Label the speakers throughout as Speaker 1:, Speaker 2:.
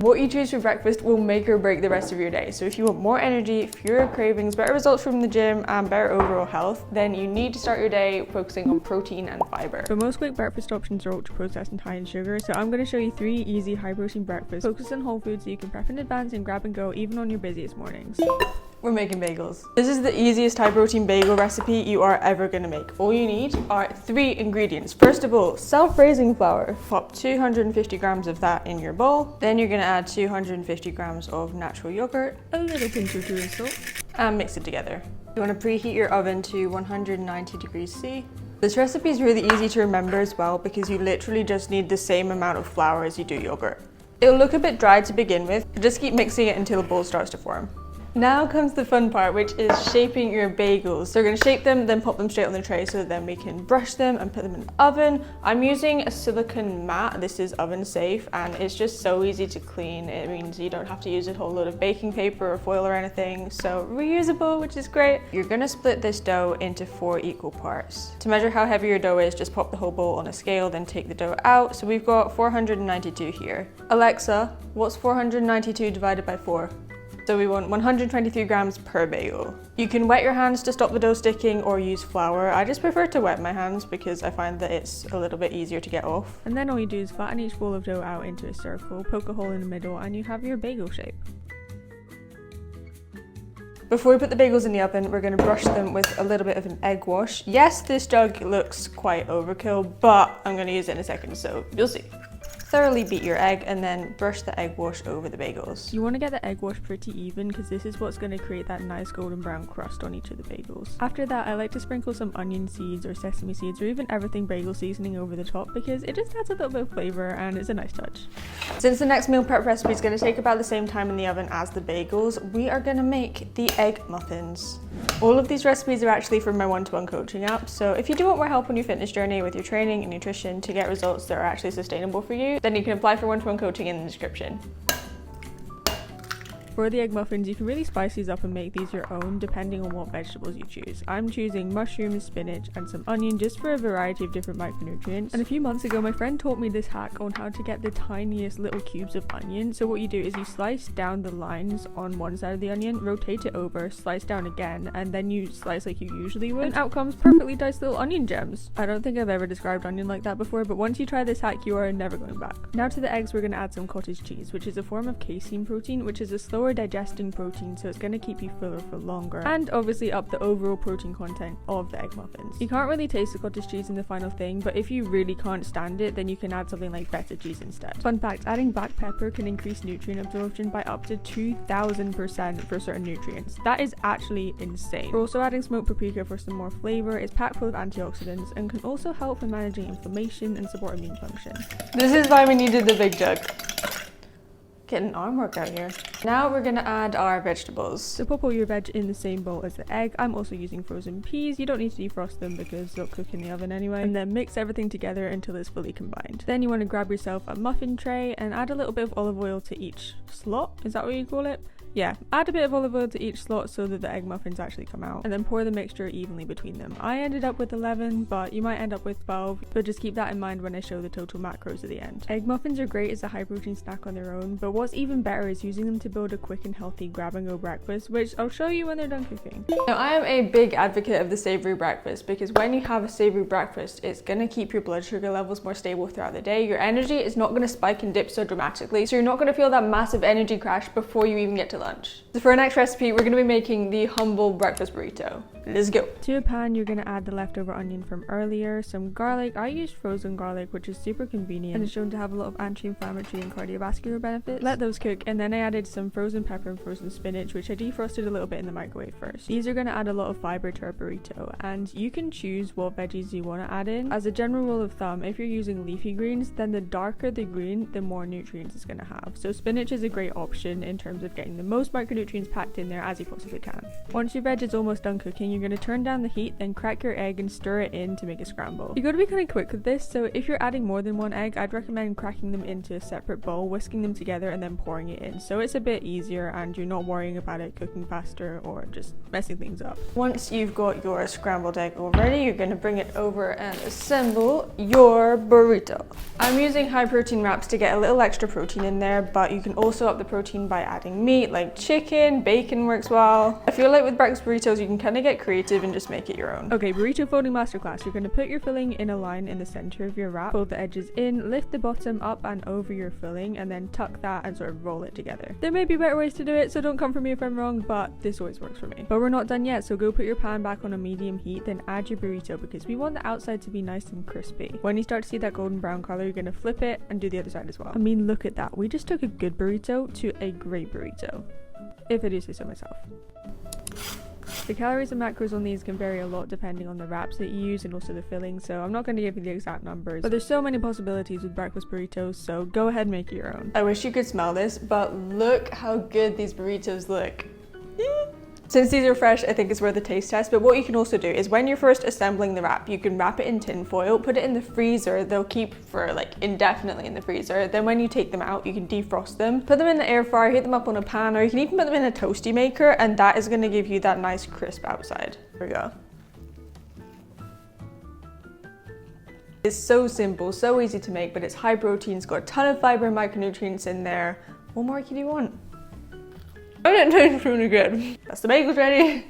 Speaker 1: What you choose for breakfast will make or break the rest of your day. So if you want more energy, fewer cravings, better results from the gym, and better overall health, then you need to start your day focusing on protein and fiber.
Speaker 2: But most quick breakfast options are ultra processed and high in sugar, so I'm going to show you 3 easy high protein breakfasts. Focus on whole foods so you can prep in advance and grab and go even on your busiest mornings.
Speaker 1: We're making bagels. This is the easiest high protein bagel recipe you are ever gonna make. All you need are 3 ingredients. First of all, self-raising flour. Pop 250 grams of that in your bowl. Then you're gonna add 250 grams of natural yogurt,
Speaker 2: A little pinch or 2 of salt,
Speaker 1: and mix it together. You wanna preheat your oven to 190 degrees C. This recipe is really easy to remember as well because you literally just need the same amount of flour as you do yogurt. It'll look a bit dry to begin with, but just keep mixing it until the bowl starts to form. Now comes the fun part, which is shaping your bagels. So we're going to shape them, then pop them straight on the tray so that then we can brush them and put them in the oven. I'm using a silicone mat. This is oven safe and it's just so easy to clean. It means you don't have to use a whole load of baking paper or foil or anything. So reusable, which is great. You're going to split this dough into 4 equal parts. To measure how heavy your dough is, just pop the whole bowl on a scale, then take the dough out. So we've got 492 here. Alexa, what's 492 divided by 4? So we want 123 grams per bagel. You can wet your hands to stop the dough sticking or use flour. I just prefer to wet my hands because I find that it's a little bit easier to get off.
Speaker 2: and then all you do is flatten each bowl of dough out into a circle, poke a hole in the middle, and you have your bagel shape.
Speaker 1: Before we put the bagels in the oven, we're going to brush them with a little bit of an egg wash. Yes, this jug looks quite overkill, but I'm going to use it in a second, so you'll see. Thoroughly beat your egg and then brush the egg wash over the bagels.
Speaker 2: You want to get the egg wash pretty even because this is what's going to create that nice golden brown crust on each of the bagels. After that, I like to sprinkle some onion seeds or sesame seeds or even everything bagel seasoning over the top because it just adds a little bit of flavour and it's a nice touch.
Speaker 1: Since the next meal prep recipe is going to take about the same time in the oven as the bagels, we are going to make the egg muffins. All of these recipes are actually from my one-to-one coaching app, so if you do want more help on your fitness journey with your training and nutrition to get results that are actually sustainable for you, then you can apply for one-to-one coaching in the description.
Speaker 2: For the egg muffins, you can really spice these up and make these your own depending on what vegetables you choose. I'm choosing mushrooms, spinach, and some onion just for a variety of different micronutrients. And a few months ago, my friend taught me this hack on how to get the tiniest little cubes of onion. So what you do is you slice down the lines on one side of the onion, rotate it over, slice down again, and then you slice like you usually would, and out comes perfectly diced little onion gems. I don't think I've ever described onion like that before, but once you try this hack, you are never going back. Now to the eggs, we're going to add some cottage cheese, which is a form of casein protein, which is a slower digesting protein, so it's going to keep you fuller for longer and obviously up the overall protein content of the egg muffins. You can't really taste the cottage cheese in the final thing, but if you really can't stand it, then you can add something like feta cheese instead. Fun fact, adding black pepper can increase nutrient absorption by up to 2000% for certain nutrients. That is actually insane. We're also adding smoked paprika for some more flavor. It's packed full of antioxidants and can also help in managing inflammation and support immune function.
Speaker 1: This is why we needed the big jug. Get an arm workout here. Now we're gonna add our vegetables.
Speaker 2: So pop all your veg in the same bowl as the egg. I'm also using frozen peas. You don't need to defrost them because they'll cook in the oven anyway. And then mix everything together until it's fully combined. Then you want to grab yourself a muffin tray and add a little bit of olive oil to each slot. Is that what you call it? Yeah, add a bit of olive oil to each slot so that the egg muffins actually come out, and then pour the mixture evenly between them. I ended up with 11, but you might end up with 12, but just keep that in mind when I show the total macros at the end. Egg muffins are great as a high protein snack on their own, but what's even better is using them to build a quick and healthy grab and go breakfast, which I'll show you when they're done cooking.
Speaker 1: Now, I am a big advocate of the savory breakfast because when you have a savory breakfast, it's gonna keep your blood sugar levels more stable throughout the day. Your energy is not gonna spike and dip so dramatically, so you're not gonna feel that massive energy crash before you even get to lunch. So for our next recipe, we're gonna be making the humble breakfast burrito. Let's go.
Speaker 2: To a pan, you're gonna add the leftover onion from earlier, some garlic. I used frozen garlic, which is super convenient and is shown to have a lot of anti-inflammatory and cardiovascular benefits. Let those cook, and then I added some frozen pepper and frozen spinach, which I defrosted a little bit in the microwave first. These are gonna add a lot of fiber to our burrito, and you can choose what veggies you wanna add in. As a general rule of thumb, if you're using leafy greens, then the darker the green, the more nutrients it's gonna have. So spinach is a great option in terms of getting the most micronutrients packed in there as you possibly can. Once your veg is almost done cooking, filling, you're going to turn down the heat, then crack your egg and stir it in to make a scramble. You got to be kind of quick with this, so if you're adding more than one egg, I'd recommend cracking them into a separate bowl, whisking them together and then pouring it in, so it's a bit easier and you're not worrying about it cooking faster or just messing things up.
Speaker 1: Once you've got your scrambled egg all ready, you're going to bring it over and assemble your burrito. I'm using high protein wraps to get a little extra protein in there, but you can also up the protein by adding meat like chicken, bacon works well. I feel like with breakfast burritos you can kind of get creative and just make it your own.
Speaker 2: Okay, burrito folding masterclass. You're going to put your filling in a line in the center of your wrap, fold the edges in, lift the bottom up and over your filling, and then tuck that and sort of roll it together. There may be better ways to do it, so don't come for me if I'm wrong, but this always works for me. But we're not done yet, so go put your pan back on a medium heat, then add your burrito because we want the outside to be nice and crispy. When you start to see that golden brown color, you're going to flip it and do the other side as well. I mean, look at that. We just took a good burrito to a great burrito, if I do say so myself. The calories and macros on these can vary a lot depending on the wraps that you use and also the filling, so I'm not going to give you the exact numbers, but there's so many possibilities with breakfast burritos, so go ahead and make it your own.
Speaker 1: I wish you could smell this, but look how good these burritos look. Since these are fresh, I think it's worth a taste test, but what you can also do is when you're first assembling the wrap, you can wrap it in tin foil, put it in the freezer, they'll keep for like indefinitely in the freezer. Then when you take them out, you can defrost them, put them in the air fryer, heat them up on a pan, or you can even put them in a toasty maker, and that is going to give you that nice crisp outside. There we go. It's so simple, so easy to make, but it's high protein, it's got a ton of fiber and micronutrients in there. What more can you want? I didn't taste really good. That's the bagels ready.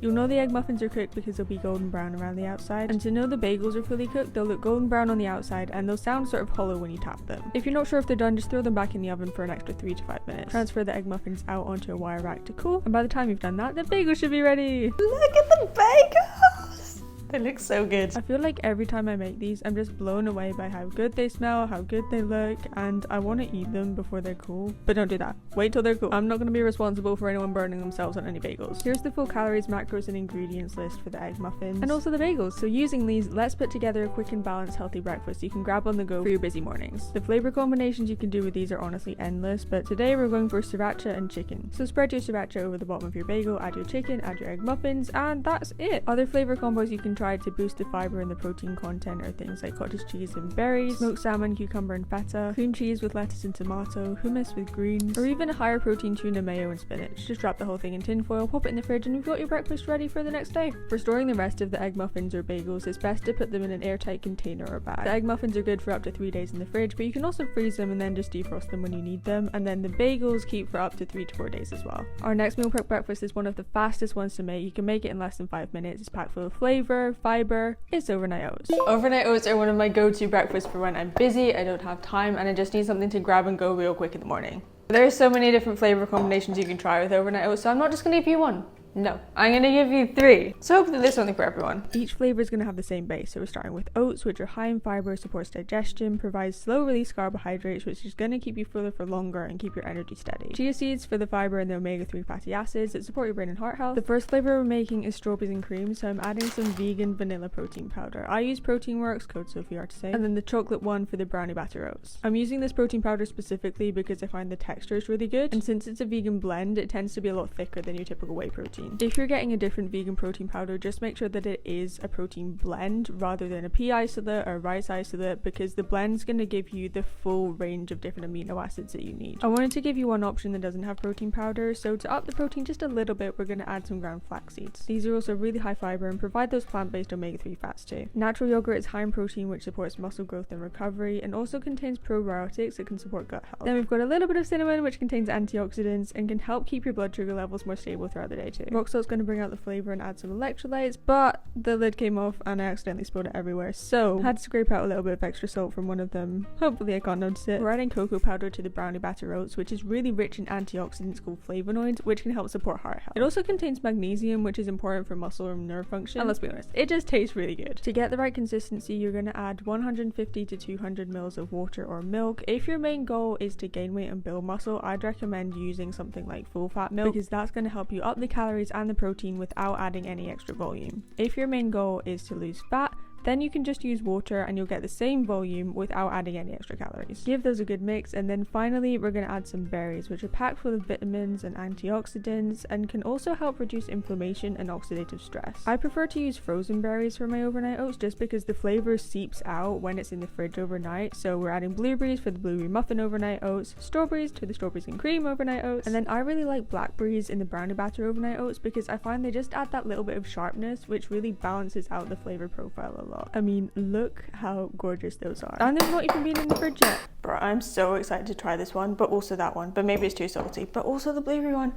Speaker 2: You'll know the egg muffins are cooked because they'll be golden brown around the outside, and to know the bagels are fully cooked, they'll look golden brown on the outside and they'll sound sort of hollow when you tap them. If you're not sure if they're done, just throw them back in the oven for an extra 3 to 5 minutes. Transfer the egg muffins out onto a wire rack to cool, and by the time you've done that, the bagels should be ready.
Speaker 1: Look at the bagels! They look so good.
Speaker 2: I feel like every time I make these, I'm just blown away by how good they smell, how good they look, and I want to eat them before they're cool. But don't do that. Wait till they're cool. I'm not going to be responsible for anyone burning themselves on any bagels. Here's the full calories, macros, and ingredients list for the egg muffins and also the bagels. So using these, let's put together a quick and balanced healthy breakfast you can grab on the go for your busy mornings. The flavor combinations you can do with these are honestly endless, but today we're going for sriracha and chicken. So spread your sriracha over the bottom of your bagel, add your chicken, add your egg muffins, and that's it. Other flavor combos you can try to boost the fiber and the protein content are things like cottage cheese and berries, smoked salmon, cucumber and feta, cream cheese with lettuce and tomato, hummus with greens, or even a higher protein tuna, mayo and spinach. Just wrap the whole thing in tin foil, pop it in the fridge, and you've got your breakfast ready for the next day. For storing the rest of the egg muffins or bagels, it's best to put them in an airtight container or bag. The egg muffins are good for up to 3 days in the fridge, but you can also freeze them and then just defrost them when you need them, and then the bagels keep for up to 3 to 4 days as well. Our next meal prep breakfast is one of the fastest ones to make. You can make it in less than 5 minutes. It's packed full of flavor, fiber. It's overnight oats.
Speaker 1: Overnight oats are one of my go-to breakfasts for when I'm busy, I don't have time, and I just need something to grab and go real quick in the morning. There's so many different flavor combinations you can try with overnight oats, so I'm not just gonna give you one. No, I'm gonna give you 3. So hopefully there's something for everyone.
Speaker 2: Each flavor is gonna have the same base, so we're starting with oats, which are high in fiber, supports digestion, provides slow release carbohydrates, which is gonna keep you fuller for longer and keep your energy steady. Chia seeds for the fiber and the omega-3 fatty acids that support your brain and heart health. The first flavor we're making is strawberries and cream, so I'm adding some vegan vanilla protein powder. I use Protein Works, code SOPHIER to say, and then the chocolate one for the brownie batter oats. I'm using this protein powder specifically because I find the texture is really good, and since it's a vegan blend, it tends to be a lot thicker than your typical whey protein. If you're getting a different vegan protein powder, just make sure that it is a protein blend rather than a pea isolate or rice isolate, because the blend's going to give you the full range of different amino acids that you need. I wanted to give you one option that doesn't have protein powder, so to up the protein just a little bit, we're going to add some ground flax seeds. These are also really high fiber and provide those plant-based omega-3 fats too. Natural yogurt is high in protein, which supports muscle growth and recovery, and also contains probiotics that can support gut health. Then we've got a little bit of cinnamon, which contains antioxidants and can help keep your blood sugar levels more stable throughout the day too. Rock salt's going to bring out the flavor and add some electrolytes, but the lid came off and I accidentally spilled it everywhere, so I had to scrape out a little bit of extra salt from one of them. Hopefully I can't notice it. We're adding cocoa powder to the brownie batter oats, which is really rich in antioxidants called flavonoids, which can help support heart health. It also contains magnesium, which is important for muscle and nerve function, and let's be honest, it just tastes really good. To get the right consistency, you're going to add 150 to 200 mils of water or milk. If your main goal is to gain weight and build muscle, I'd recommend using something like full fat milk, because that's going to help you up the calories and the protein without adding any extra volume. If your main goal is to lose fat, Then you can just use water and you'll get the same volume without adding any extra calories. Give those a good mix, and then finally we're going to add some berries, which are packed full of vitamins and antioxidants and can also help reduce inflammation and oxidative stress. I prefer to use frozen berries for my overnight oats just because the flavor seeps out when it's in the fridge overnight. So we're adding blueberries for the blueberry muffin overnight oats, strawberries to the strawberries and cream overnight oats, and then I really like blackberries in the brownie batter overnight oats because I find they just add that little bit of sharpness which really balances out the flavor profile a lot. I mean, look how gorgeous those are. And they've not even been in the fridge yet.
Speaker 1: Bro, I'm so excited to try this one, but also that one. But maybe it's too salty, but also the blueberry one.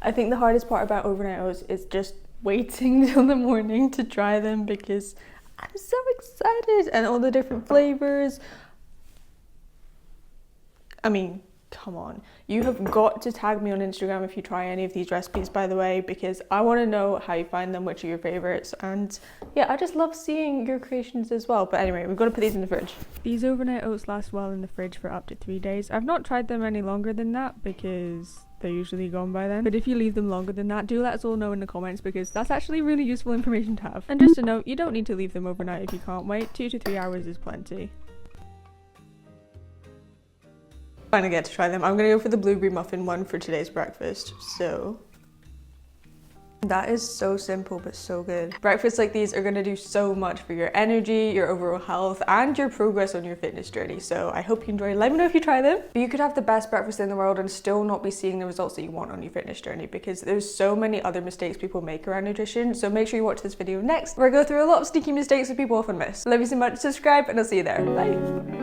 Speaker 1: I think the hardest part about overnight oats is just waiting till the morning to try them because I'm so excited, and all the different flavors. I mean, come on. You have got to tag me on Instagram if you try any of these recipes, by the way, because I want to know how you find them, which are your favorites. And yeah, I just love seeing your creations as well. But anyway, we've got to put these in the fridge.
Speaker 2: These overnight oats last well in the fridge for up to 3 days. I've not tried them any longer than that because they're usually gone by then. But if you leave them longer than that, do let us all know in the comments because that's actually really useful information to have. And just a note, you don't need to leave them overnight if you can't wait. 2 to 3 hours is plenty.
Speaker 1: Finally get to try them. I'm gonna go for the blueberry muffin one for today's breakfast. So that is so simple but so good. Breakfasts like these are gonna do so much for your energy, your overall health, and your progress on your fitness journey. So I hope you enjoy. Let me know if you try them. But you could have the best breakfast in the world and still not be seeing the results that you want on your fitness journey because there's so many other mistakes people make around nutrition. So make sure you watch this video next where I go through a lot of sneaky mistakes that people often miss. Love you so much. Subscribe and I'll see you there. Bye.